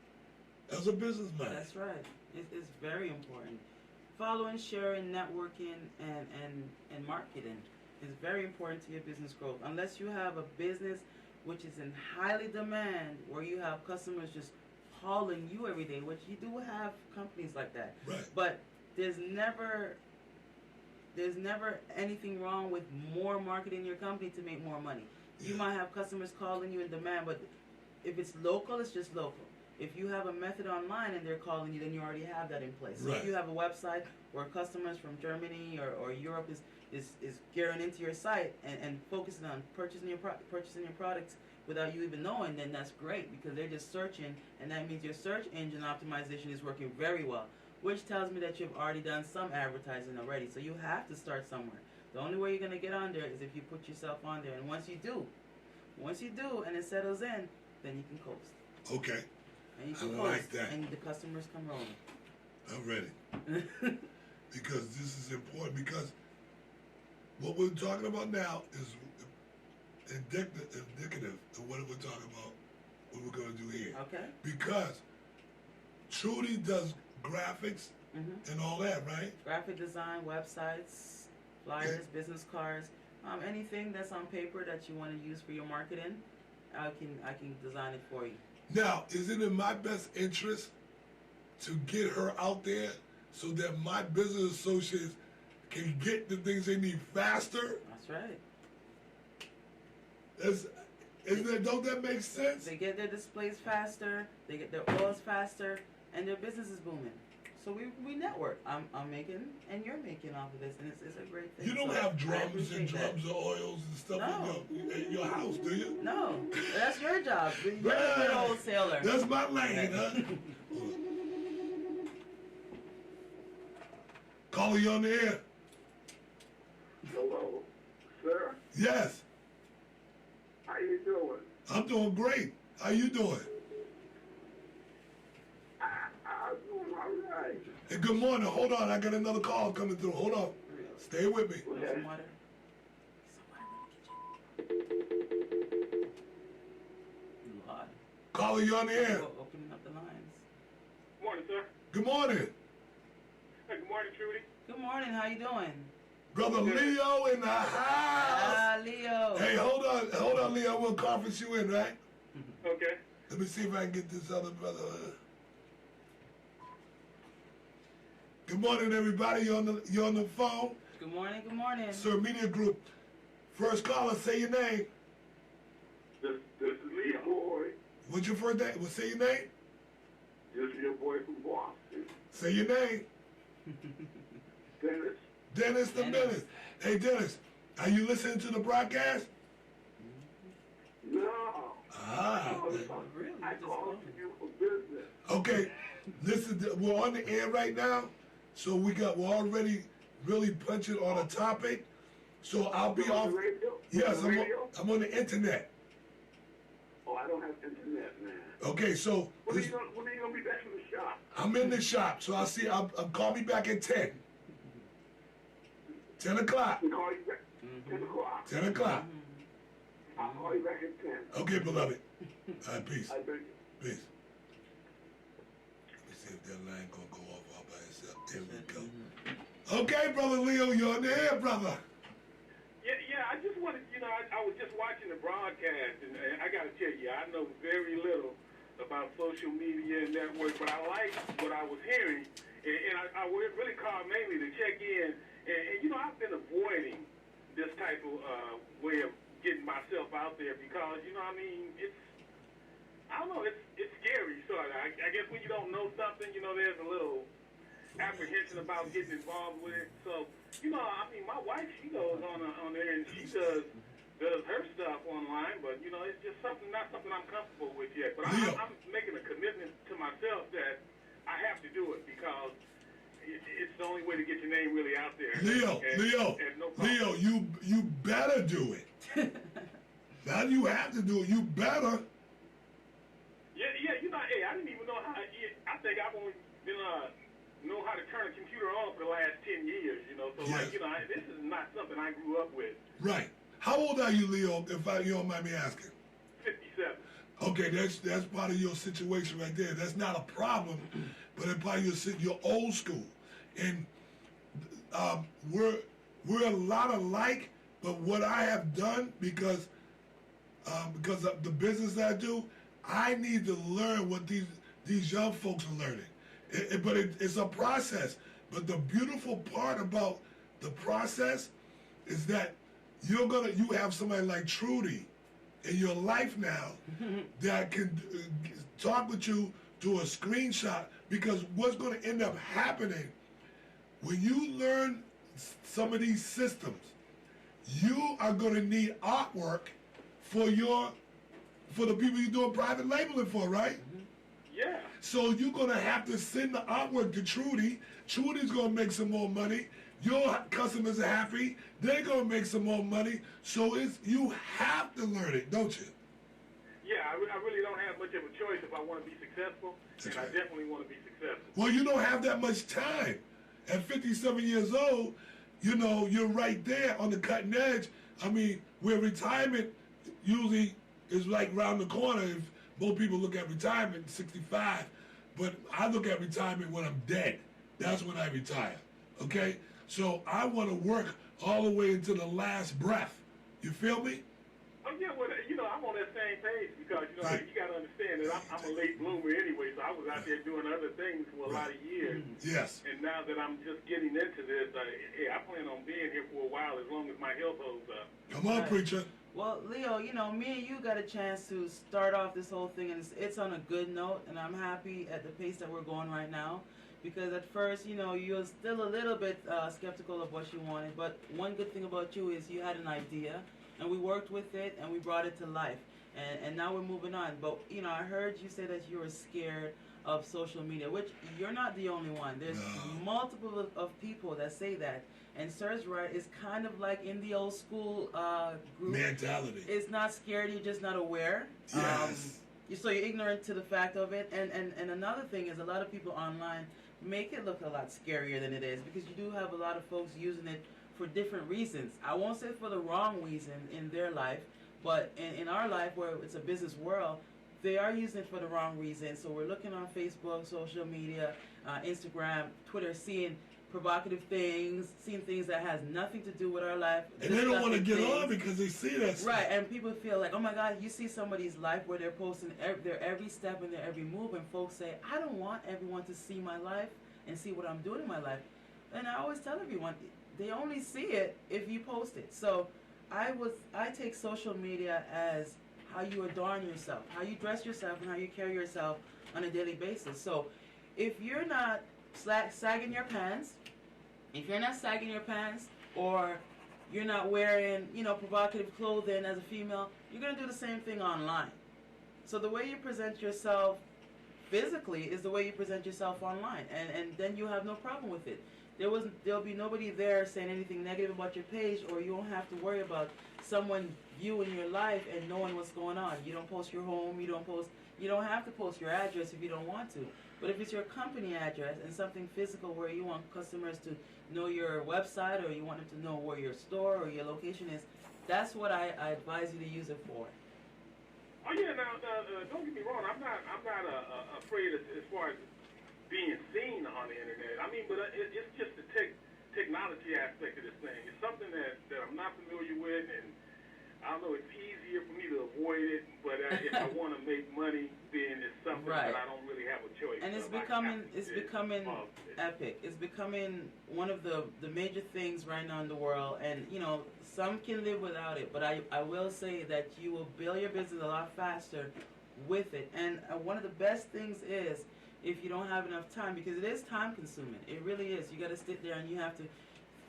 as a businessman. That's right. It's very important. Following, sharing, networking, and marketing is very important to your business growth. Unless you have a business which is in highly demand, where you have customers just calling you every day, which you do have companies like that. Right. But there's never anything wrong with more marketing your company to make more money. You might have customers calling you in demand, but if it's local, it's just local. If you have a method online and they're calling you, then you already have that in place. So if you have a website where customers from Germany or Europe is gearing into your site and focusing on purchasing your products without you even knowing, then that's great, because they're just searching, and that means your search engine optimization is working very well, which tells me that you've already done some advertising already. So you have to start somewhere. The only way you're going to get on there is if you put yourself on there, and once you do, Once you do and it settles in, then you can coast. Okay, And you can I coast, like that. and the customers come rolling. I'm ready. Because this is important, because what we're talking about now is indicative of what we're talking about, what we're going to do here. Okay. Because Trudy does graphics and all that, right? Graphic design, websites, flyers, business cards, anything that's on paper that you want to use for your marketing, I can design it for you. Now, is it in my best interest to get her out there so that my business associates can get the things they need faster? That's right. Don't that make sense? They get their displays faster, they get their oils faster, and their business is booming. So we network. I'm making, and you're making off of this, and it's a great thing. You don't so have I drums appreciate and that. drums or oils and stuff No. in your house, do you? No, that's your job. You're a good wholesaler. That's my lane, huh? Caller, you on the air? Hello, sir. Yes, How you doing? I'm doing great. How you doing? I'm doing all right. Hey, good morning. Hold on, I got another call coming through. Hold on. Stay with me. Want some water? Lord. Caller, you on the air? Opening up the lines. Morning, sir. Good morning. Hey, good morning, Trudy. Good morning. How you doing? Brother Leo in the house. Ah, Leo. Hey, hold on, Leo. We'll conference you in, right? Okay. Let me see if I can get this other brother. Good morning, everybody. You on the phone? Good morning. Good morning. Sir Media Group. First caller, say your name. This is Leo. Boy. What's your first name? Well, say your name. This is your boy from Boston. Say your name. Dennis. Dennis the Dennis. Menace. Hey, Dennis, are you listening to the broadcast? No. Ah. Really? I Just called calling. you for business. Okay. Listen, we're on the air right now, so we're already really punching on a topic. So I'll be You on off. the radio? Yes, On the radio? I'm on the internet. Oh, I don't have internet, man. Okay, so When are you gonna be back in the shop? I'm in the shop, so I'll call me back at 10. 10 o'clock. I'll call you back 10 o'clock. 10 o'clock. I'll call you back at 10. Okay, beloved. All right, peace. I beg you. Peace. Let me see if that line gonna go off all by itself. There we go. Okay, brother Leo, you're on the air, brother. Yeah, I just wanted, I was just watching the broadcast, and I got to tell you, I know very little about social media and network, but I liked what I was hearing, and I really called mainly to check in, and I've been avoiding this type of way of getting myself out there because, I don't know, it's scary, sort of. I guess when you don't know something, there's a little apprehension about getting involved with it. So, my wife, she goes on there and she does her stuff online, but, it's just not something I'm comfortable with yet. But I'm making a commitment to myself that I have to do it because it's the only way to get your name really out there. Leo, you better do it. Now you have to do it. You better. Yeah, hey, I didn't even know how. I think I've only been know how to turn a computer on for the last 10 years. So Yes. this is not something I grew up with. Right. How old are you, Leo, if you don't mind me asking? 57. Okay, that's part of your situation right there. That's not a problem, but it's part of your old school. And we're a lot alike, but what I have done because of the business that I do, I need to learn what these young folks are learning. But it's a process. But the beautiful part about the process is that you have somebody like Trudy in your life now that can talk with you, do a screenshot, because what's going to end up happening when you learn some of these systems, you are going to need artwork for the people you're doing private labeling for, right? Yeah. So you're going to have to send the artwork to Trudy. Trudy's going to make some more money. Your customers are happy. They're going to make some more money. So you have to learn it, don't you? Yeah, I really don't have much of a choice if I want to be successful, and I definitely want to be successful. Well, you don't have that much time. At 57 years old, you know, you're right there on the cutting edge. I mean, where retirement usually is like around the corner. If most people look at retirement at 65, but I look at retirement when I'm dead. That's when I retire, okay? So I want to work all the way into the last breath. You feel me? Oh, yeah, well, you know, I'm on that same page because, you know, Right. you got to understand that I'm a late bloomer anyway, so I was out there doing other things for a lot of years. Yes. And now that I'm just getting into this, I plan on being here for a while as long as my health holds up. Come on, Right. preacher. Well, Leo, you know, me and you got a chance to start off this whole thing, and it's on a good note, and I'm happy at the pace that we're going right now. Because at first, you know, you were still a little bit skeptical of what you wanted, but one good thing about you is you had an idea, and we worked with it, and we brought it to life. And now we're moving on. But, you know, I heard you say that you were scared of social media, which you're not the only one. There's multiple of people that say that. And Sir's right, it's kind of like in the old school group. Mentality. It's not scared, you're just not aware. Yes. So you're ignorant to the fact of it. And another thing is a lot of people online make it look a lot scarier than it is because you do have a lot of folks using it for different reasons. I won't say for the wrong reason in their life, but in our life where it's a business world, they are using it for the wrong reason. So we're looking on Facebook, social media, Instagram, Twitter, seeing provocative things, seeing things that has nothing to do with our life. And they don't want to get things. on because they see that stuff. Right, and people feel like, oh my God, you see somebody's life where they're posting their every step and their every move, and folks say, I don't want everyone to see my life and see what I'm doing in my life. And I always tell everyone, they only see it if you post it. So I take social media as how you adorn yourself, how you dress yourself, and how you carry yourself on a daily basis. So if you're not sagging your pants, or you're not wearing, you know, provocative clothing as a female, you're going to do the same thing online. So the way you present yourself physically is the way you present yourself online, and then you have no problem with it. There'll be nobody there saying anything negative about your page, or you won't have to worry about someone viewing your life and knowing what's going on. You don't post your home, you don't have to post your address if you don't want to. But if it's your company address and something physical where you want customers to know your website, or you want them to know where your store or your location is, that's what I advise you to use it for. Oh yeah, now don't get me wrong. I'm not afraid as far as being seen on the internet. I mean, but it's just the technology aspect of this thing. It's something that I'm not familiar with, and I don't know. It's easier for me to avoid it. But if I want to make money, then it's something Right. that I don't really have a choice. And it's of. becoming epic. It's becoming one of the major things right now in the world. And, you know, some can live without it. But I will say that you will build your business a lot faster with it. And one of the best things is if you don't have enough time, because it is time consuming. It really is. You got to sit there and you have to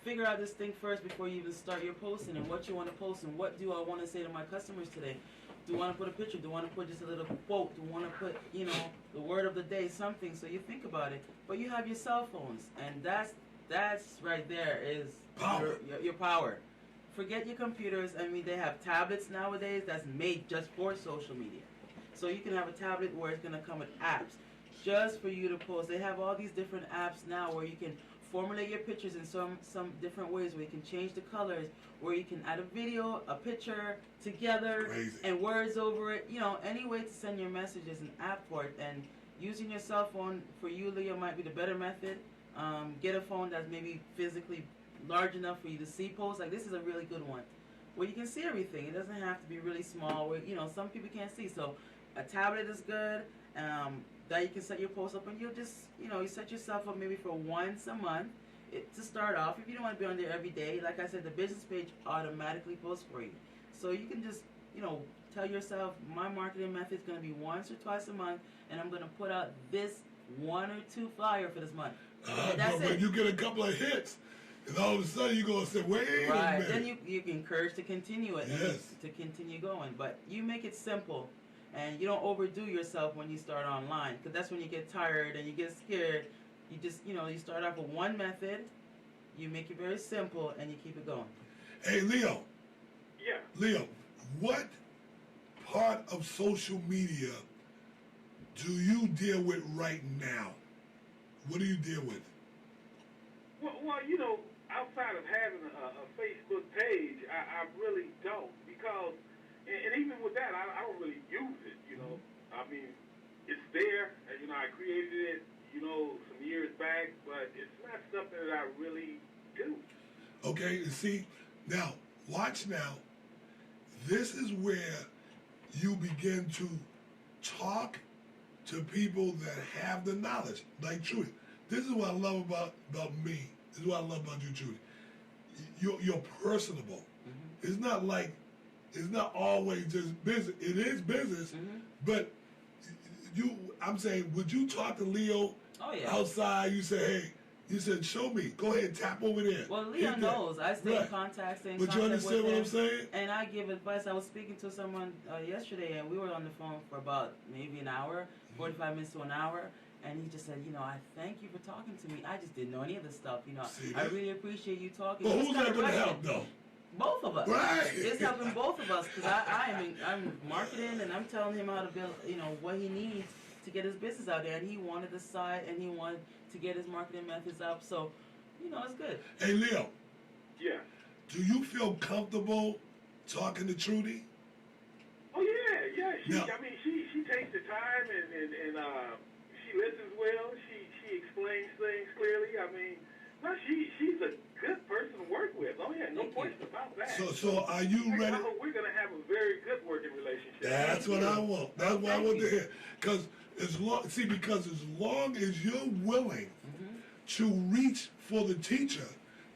figure out this thing first before you even start your posting, and what you want to post, and what do I want to say to my customers today. Do I want to put a picture? Do I want to put just a little quote? Do I want to put, you know, the word of the day, something, so you think about it. But you have your cell phones, and that's right there is Power. Your power. Forget your computers. I mean, they have tablets nowadays that's made just for social media. So you can have a tablet where it's going to come with apps just for you to post. They have all these different apps now where you can formulate your pictures in some different ways, where you can change the colors, where you can add a video, a picture together, Crazy. and words over it. You know, any way to send your message is an app for it. And using your cell phone for you, Leo, might be the better method. Get a phone that's maybe physically large enough for you to see posts. Like, this is a really good one, where you can see everything. It doesn't have to be really small, where, you know, some people can't see. So a tablet is good. That you can set your posts up, and you'll just, you know, you set yourself up maybe for once a month to start off. If you don't want to be on there every day, like I said, the business page automatically posts for you. So you can just, you know, tell yourself, my marketing method is going to be once or twice a month, and I'm going to put out this 1 or 2 flyer for this month. That's but it. you get a couple of hits, and all of a sudden you're going to say, wait a Right. minute. Then you encourage to continue it, Yes. to continue going. But you make it simple. And you don't overdo yourself when you start online, because that's when you get tired and you get scared. You just, you start off with one method, you make it very simple, and you keep it going. Hey, Leo. Yeah. Leo, what part of social media do you deal with right now? What do you deal with? Well, outside of having a Facebook page, I really don't, because, and even with that, I don't really use it, I mean, it's there, and, I created it, some years back, but it's not something that I really do. Okay, see, now, watch now. This is where you begin to talk to people that have the knowledge, like Trudy. This is what I love about me. This is what I love about you, Trudy. You're personable. Mm-hmm. It's not always just business. It is business, but I'm saying, would you talk to Leo outside? You say, hey, you said, show me. Go ahead, tap over there. Well, Leo knows. I stay in contact, But you understand what I'm saying? And I give advice. I was speaking to someone yesterday, and we were on the phone for about maybe an hour, 45 minutes to an hour. And he just said, I thank you for talking to me. I just didn't know any of this stuff. I really appreciate you talking. But who's that going to help, though? Both of us. Right. It's helping both of us, because I'm marketing, and I'm telling him how to build, what he needs to get his business out there. And he wanted the site, and he wanted to get his marketing methods up. So, it's good. Hey, Leo. Yeah. Do you feel comfortable talking to Trudy? Oh, yeah. She takes the time, and she listens well. She explains things clearly. She's a good person to work with. Oh, yeah, no question about that. So are you ready? I hope we're going to have a very good working relationship. That's what I want. That's what I want to hear. Because as long as you're willing to reach for the teacher,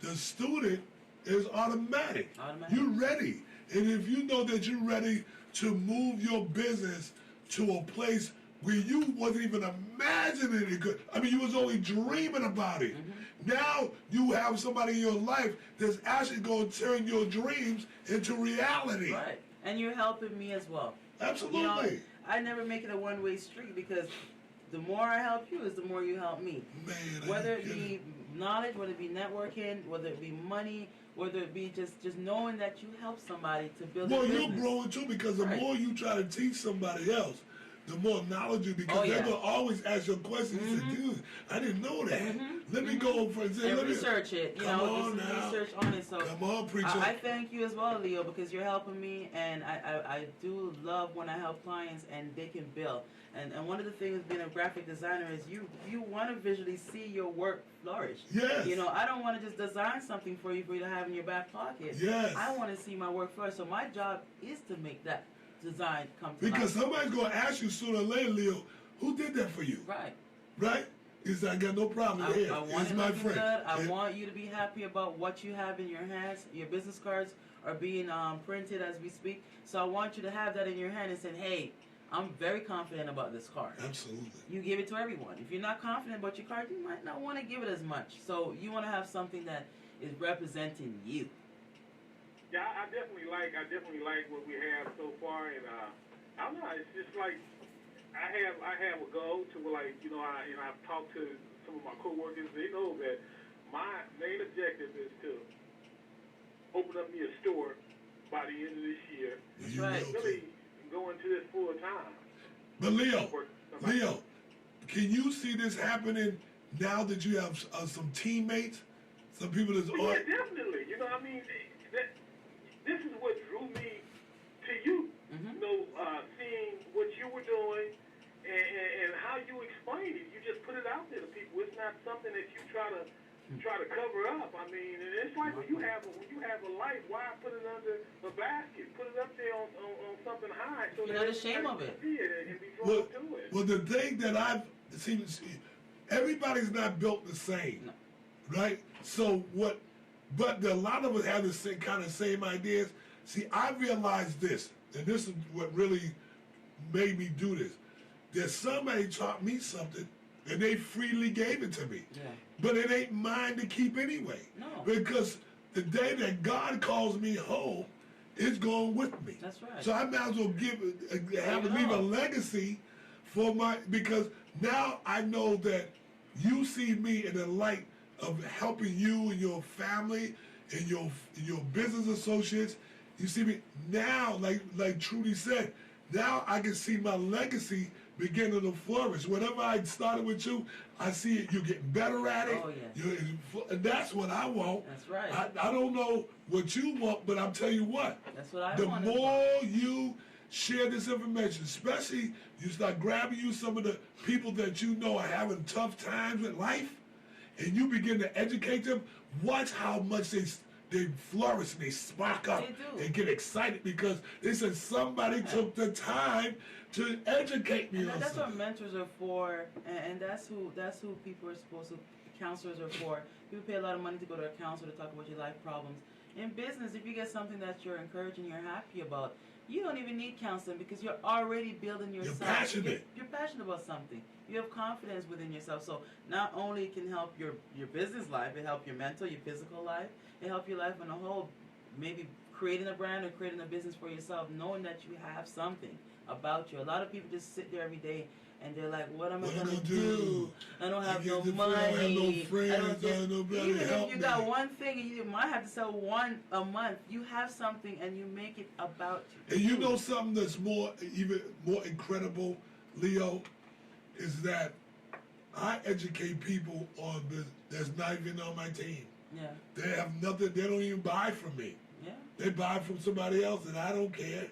the student is automatic. You're ready. And if you know that you're ready to move your business to a place where you wasn't even imagining it could, you was only dreaming about it. Now you have somebody in your life that's actually going to turn your dreams into reality. Right. And you're helping me as well. Absolutely. I never make it a one-way street, because the more I help you is the more you help me. Man, whether it be knowledge, whether it be networking, whether it be money, whether it be just knowing that you help somebody to build a business. Well, you're growing too, because the more you try to teach somebody else, the more knowledge you, because they're going to always ask you a question. You say, dude, I didn't know that. Let me go for example. And research it. Come on now. Research on it. So come on, preacher. I thank you as well, Leo, because you're helping me, and I do love when I help clients and they can build. And one of the things being a graphic designer is you want to visually see your work flourish. Yes. I don't want to just design something for you to have in your back pocket. Yes. I want to see my work flourish. So my job is to make that design come to life. Because somebody's going to ask you sooner or later, Leo, who did that for you? Right. Right? He said, I got no problem here. I want it's it my looking friend. good. I want you to be happy about what you have in your hands. Your business cards are being printed as we speak. So I want you to have that in your hand and say, hey, I'm very confident about this card. Absolutely. You give it to everyone. If you're not confident about your card, you might not want to give it as much. So you want to have something that is representing you. Yeah, I definitely like what we have so far, and I don't know. It's just like I have a goal to I've talked to some of my coworkers. They know that my main objective is to open up me a store by the end of this year. That's right. Really go into this full time. But Leo, can you see this happening now that you have some teammates, some people that's yeah, definitely. This is what drew me to you. Seeing what you were doing and how you explained it. You just put it out there to people. It's not something that you try to cover up. And it's like when you have a light, why put it under the basket? Put it up there on something high so you're not ashamed of it. See it and be drawn to it. Well, the thing that I've seen, everybody's not built the same, right? So but a lot of us have the same ideas. See, I realized this, and this is what really made me do this. That somebody taught me something, and they freely gave it to me. Yeah. But it ain't mine to keep anyway. No. Because the day that God calls me home, it's going with me. That's right. So I might as well leave a legacy for because now I know that you see me in the light of helping you and your family and your business associates. You see me now, like Trudy said, now I can see my legacy beginning to flourish. Whatever I started with you, I see it. You're getting better at it. Oh, yes. And that's what I want. That's right. I don't know what you want, but I'm telling you what. That's what I the want. The more you share this information, especially you start grabbing some of the people that you know are having tough times with life, and you begin to educate them, watch how much they flourish and they spark up and get excited because they said somebody took the time to educate me. And that's what mentors are for, and that's who people are supposed to. Counselors are for. People pay a lot of money to go to a counselor to talk about your life problems. In business, if you get something that you're encouraging, you're happy about, you don't even need counseling because you're already building yourself. You're passionate. You're passionate about something. You have confidence within yourself. So not only it can help your business life, it help your mental, your physical life, it help your life on a whole. Maybe creating a brand or creating a business for yourself, knowing that you have something about you. A lot of people just sit there every day and they're like, what am I going to do? I don't have no money. I don't have no friends. I don't have nobody even help if you got one thing and you might have to sell one a month, you have something and you make it about you. And you know something that's even more incredible, Leo, is that I educate people on business that's not even on my team. Yeah. They have nothing. They don't even buy from me. Yeah. They buy from somebody else, and I don't care.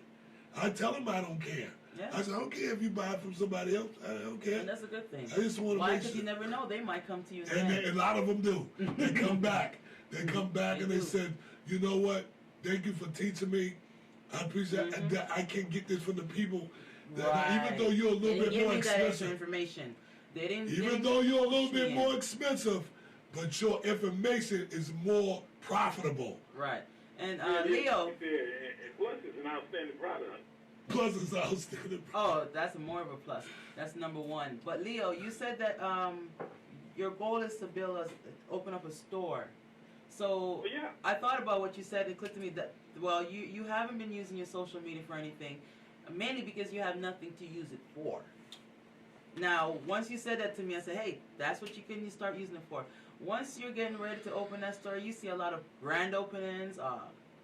I tell them I don't care. Yeah. I said, I don't care if you buy from somebody else. I don't care. And that's a good thing. I just want to Why? make Because sure. you never know. They might come to you. And a lot of them do. They come back. They come back and they said, you know what? Thank you for teaching me. I appreciate that. I can get this from the people. That even though you're a little bit more expensive. Information. Even though you're a little bit more expensive, but your information is more profitable. Right. And And Leo. plus, it's an outstanding product. Plus, it's outstanding. Oh, that's more of a plus. That's number one. But Leo, you said that your goal is to open up a store. So yeah. I thought about what you said. It clicked to me that you haven't been using your social media for anything, mainly because you have nothing to use it for. Now, once you said that to me, I said, hey, that's what you can start using it for. Once you're getting ready to open that store, you see a lot of grand openings,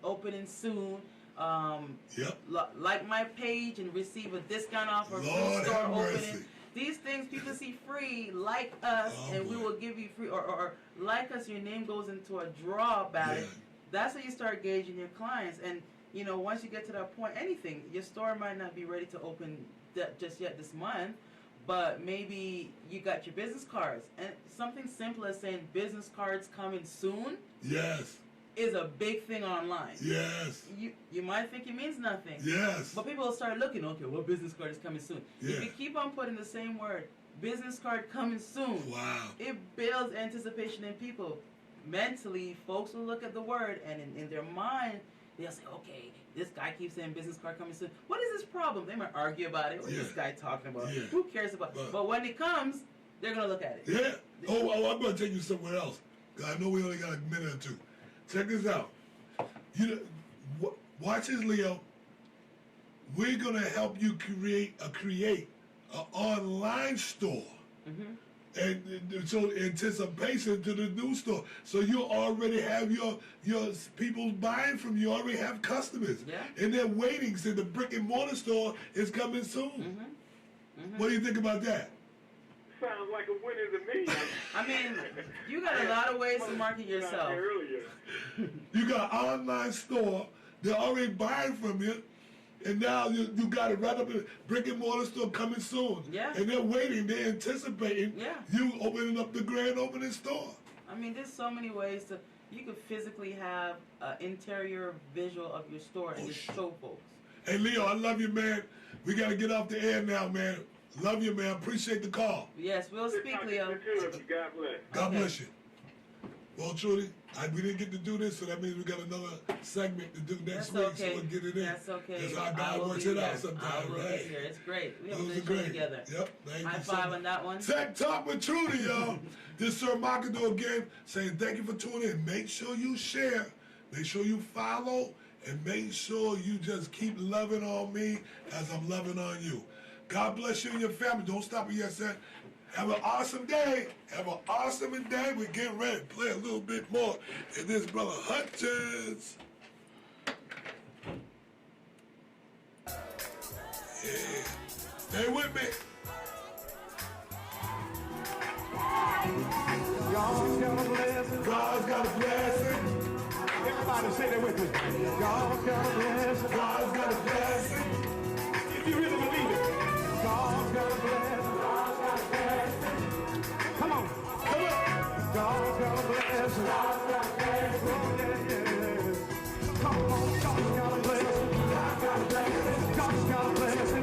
opening soon. Like my page and receive a discount off or free store opening. These things people see free, like us, and we will give you free, or like us, your name goes into a draw ballot. Yeah. That's how you start gauging your clients. And, once you get to that point, your store might not be ready to open just yet this month, but maybe you got your business cards. And something simple as saying business cards coming soon. Yes. Is a big thing online. Yes. You might think it means nothing. Yes. But people will start looking, okay, what business card is coming soon? Yeah. If you keep on putting the same word, business card coming soon. Wow. It builds anticipation in people. Mentally, folks will look at the word and in their mind, they'll say, okay, this guy keeps saying business card coming soon. What is this problem? They might argue about it. What is this guy talking about? Yeah. Who cares about it? But when it comes, they're going to look at it. Yeah. Oh, I'm going to take you somewhere else. I know we only got a minute or two. Check this out. Watch this, Leo. We're gonna help you create an online store, and so anticipation to the new store. So you already have your people buying from you. Already have customers, and they're waiting. So the brick and mortar store is coming soon. What do you think about that? Sounds like a winner to me. I mean, you got a lot of ways to market yourself. You got an online store. They're already buying from you. And now you got it right up in the brick and mortar store coming soon. Yeah. And they're waiting. They're anticipating you opening up the grand opening store. I mean, there's so many ways to... You could physically have an interior visual of your store and just show folks. Hey, Leo, I love you, man. We got to get off the air now, man. Love you, man. Appreciate the call. Yes, we'll speak, Leo. God bless. God bless you. Well, Trudy, we didn't get to do this, so that means we got another segment to do next week, so we'll get it in. That's okay. That's how God works it out sometimes, right? It's great. We have a good show together. Yep. Thank you. High five on that one. Tech Talk with Trudy, y'all. This is Sir Marketer again, saying thank you for tuning in. Make sure you share. Make sure you follow. And make sure you just keep loving on me as I'm loving on you. God bless you and your family. Don't stop at yes, sir. Have an awesome day. Have an awesome day. We're getting ready to play a little bit more in this Brother Hutchins. Yeah. Stay with me. God's got a blessing. God's got a blessing. Everybody say that with me. God's got a blessing. God's got a blessing. If you really believe it. God's got a blessing. God's got a blessing. Come on. Come on. God's got a blessing. God's got a blessing. Oh, yeah, yeah. Come on. God's got a blessing. God's got a blessing. God's got a blessing.